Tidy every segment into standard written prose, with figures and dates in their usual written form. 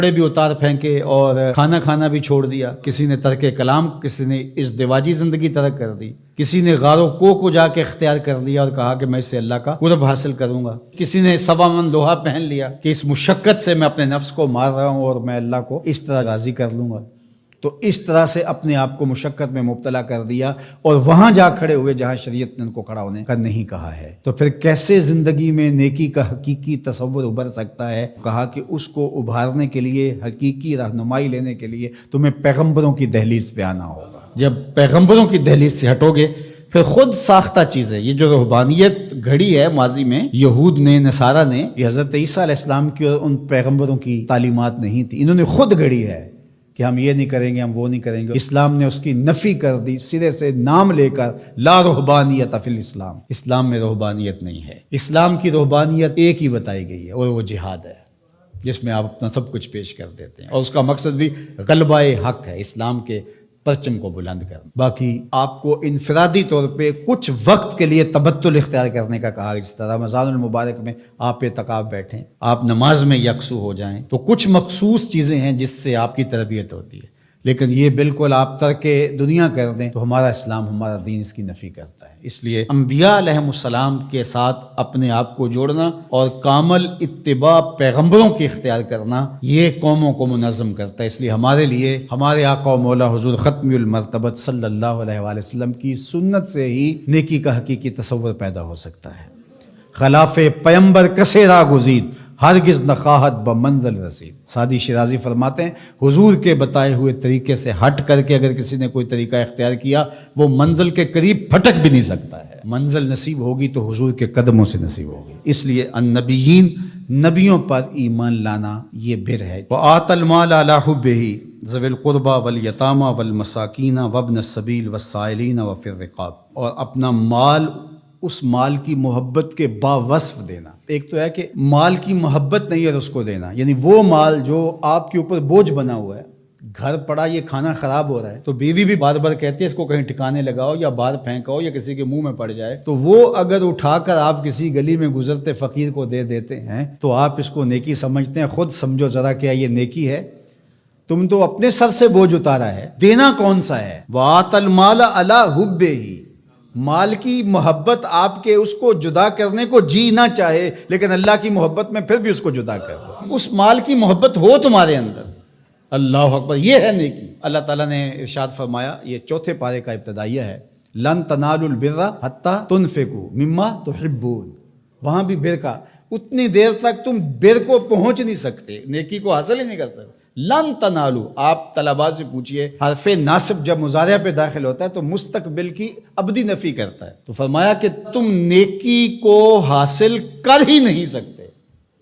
کپڑے بھی اتار پھینکے اور کھانا کھانا بھی چھوڑ دیا. کسی نے ترک کلام، کسی نے ازدواجی زندگی ترک کر دی، کسی نے غار و کو جا کے اختیار کر لیا اور کہا کہ میں اس سے اللہ کا قرب حاصل کروں گا. کسی نے 1.25 من لوہا پہن لیا کہ اس مشقت سے میں اپنے نفس کو مار رہا ہوں اور میں اللہ کو اس طرح راضی کر لوں گا. تو اس طرح سے اپنے آپ کو مشقت میں مبتلا کر دیا اور وہاں جا کھڑے ہوئے جہاں شریعت نے ان کو کھڑا ہونے کا نہیں کہا ہے. تو پھر کیسے زندگی میں نیکی کا حقیقی تصور ابھر سکتا ہے؟ کہا کہ اس کو ابھارنے کے لیے، حقیقی رہنمائی لینے کے لیے تمہیں پیغمبروں کی دہلیز پہ آنا ہوگا. جب پیغمبروں کی دہلیز سے ہٹو گے پھر خود ساختہ چیزیں، یہ جو روحانیت گھڑی ہے ماضی میں یہود نے، نصارہ نے، یہ حضرت عیسیٰ علیہ السلام کی اور ان پیغمبروں کی تعلیمات نہیں تھی، انہوں نے خود گھڑی ہے کہ ہم یہ نہیں کریں گے، ہم وہ نہیں کریں گے. اسلام نے اس کی نفی کر دی سرے سے، نام لے کر، لا رہبانیت فی الاسلام. اسلام میں رہبانیت نہیں ہے. اسلام کی رہبانیت ایک ہی بتائی گئی ہے اور وہ جہاد ہے، جس میں آپ اپنا سب کچھ پیش کر دیتے ہیں اور اس کا مقصد بھی غلبہ حق ہے، اسلام کے پرچم کو بلند کرنا. باقی آپ کو انفرادی طور پہ کچھ وقت کے لیے تبتل اختیار کرنے کا کہا. جس طرح رمضان المبارک میں آپ اعتکاف بیٹھیں، آپ نماز میں یکسو ہو جائیں، تو کچھ مخصوص چیزیں ہیں جس سے آپ کی تربیت ہوتی ہے. لیکن یہ بالکل آپ ترک دنیا کر دیں تو ہمارا اسلام، ہمارا دین اس کی نفی کرتا ہے. اس لیے انبیاء علیہ السلام کے ساتھ اپنے آپ کو جوڑنا اور کامل اتباع پیغمبروں کی اختیار کرنا، یہ قوموں کو منظم کرتا ہے. اس لیے ہمارے لیے ہمارے آقا و مولا حضور ختم المرتبت صلی اللہ علیہ وآلہ وسلم کی سنت سے ہی نیکی کا حقیقی تصور پیدا ہو سکتا ہے. خلاف پیمبر کسے را گزید، ہرگز نخواہت بمنزل رسید. سعدی شیرازی فرماتے ہیں حضور کے بتائے ہوئے طریقے سے ہٹ کر کے اگر کسی نے کوئی طریقہ اختیار کیا، وہ منزل کے قریب پھٹک بھی نہیں سکتا ہے. منزل نصیب ہوگی تو حضور کے قدموں سے نصیب ہوگی. اس لیے النبیین، نبیوں پر ایمان لانا یہ بر ہے. وآت المال علی حبہ ذوی القربى والیتامى والمساکین وابن السبیل والسائلین وفی الرقاب. اور اپنا مال، اس مال کی محبت کے باوصف دینا. ایک تو ہے کہ مال کی محبت نہیں ہے اس کو دینا، یعنی وہ مال جو آپ کے اوپر بوجھ بنا ہوا ہے، گھر پڑا یہ کھانا خراب ہو رہا ہے تو بیوی بھی بار بار کہتی ہے اس کو کہیں ٹھکانے لگاؤ یا باہر پھینکاؤ یا کسی کے منہ میں پڑ جائے، تو وہ اگر اٹھا کر آپ کسی گلی میں گزرتے فقیر کو دے دیتے ہیں تو آپ اس کو نیکی سمجھتے ہیں. خود سمجھو ذرا کیا یہ نیکی ہے؟ تم تو اپنے سر سے بوجھ اتارا ہے. دینا کون سا ہے؟ وآت المال علی حبہ، مال کی محبت آپ کے اس کو جدا کرنے کو جی نہ چاہے، لیکن اللہ کی محبت میں پھر بھی اس کو جدا کر دو. اس مال کی محبت ہو تمہارے اندر. اللہ اکبر، یہ ہے نیکی. اللہ تعالیٰ نے ارشاد فرمایا، یہ 4 پارے کا ابتدائیہ ہے، لن تنالوا البر حتی تنفقوا مما تحبون. وہاں بھی بر کا، اتنی دیر تک تم بر کو پہنچ نہیں سکتے، نیکی کو حاصل ہی نہیں کر سکتے. لن تنالو، آپ طلباء سے پوچھئے، حرف ناصب جب مضارع پہ داخل ہوتا ہے تو مستقبل کی ابدی نفی کرتا ہے. تو فرمایا کہ تم نیکی کو حاصل کر ہی نہیں سکتے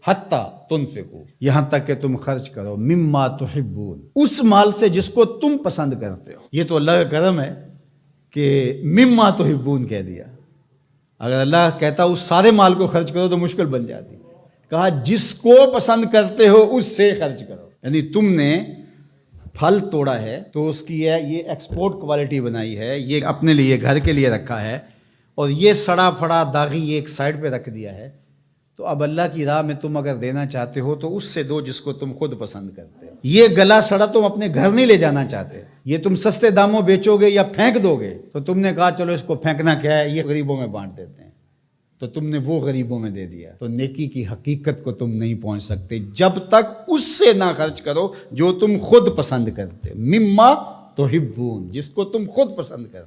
حتی تنفقو، یہاں تک کہ تم خرچ کرو، مما تحبون، اس مال سے جس کو تم پسند کرتے ہو. یہ تو اللہ کا کرم ہے کہ مما تحبون کہہ دیا. اگر اللہ کہتا اس سارے مال کو خرچ کرو تو مشکل بن جاتی. کہا جس کو پسند کرتے ہو اس سے خرچ کرو. یعنی تم نے پھل توڑا ہے تو اس کی یہ ایکسپورٹ کوالٹی بنائی ہے، یہ اپنے لیے گھر کے لیے رکھا ہے، اور یہ سڑا پھڑا داغی یہ ایک سائڈ پہ رکھ دیا ہے. تو اب اللہ کی راہ میں تم اگر دینا چاہتے ہو تو اس سے دو جس کو تم خود پسند کرتے ہو. یہ گلا سڑا تم اپنے گھر نہیں لے جانا چاہتے، یہ تم سستے داموں بیچو گے یا پھینک دو گے، تو تم نے کہا چلو اس کو پھینکنا کیا ہے، یہ غریبوں میں بانٹ دیتے ہیں، تو تم نے وہ غریبوں میں دے دیا. تو نیکی کی حقیقت کو تم نہیں پہنچ سکتے جب تک اس سے نہ خرچ کرو جو تم خود پسند کرتے. مما تحبون، جس کو تم خود پسند کرتے.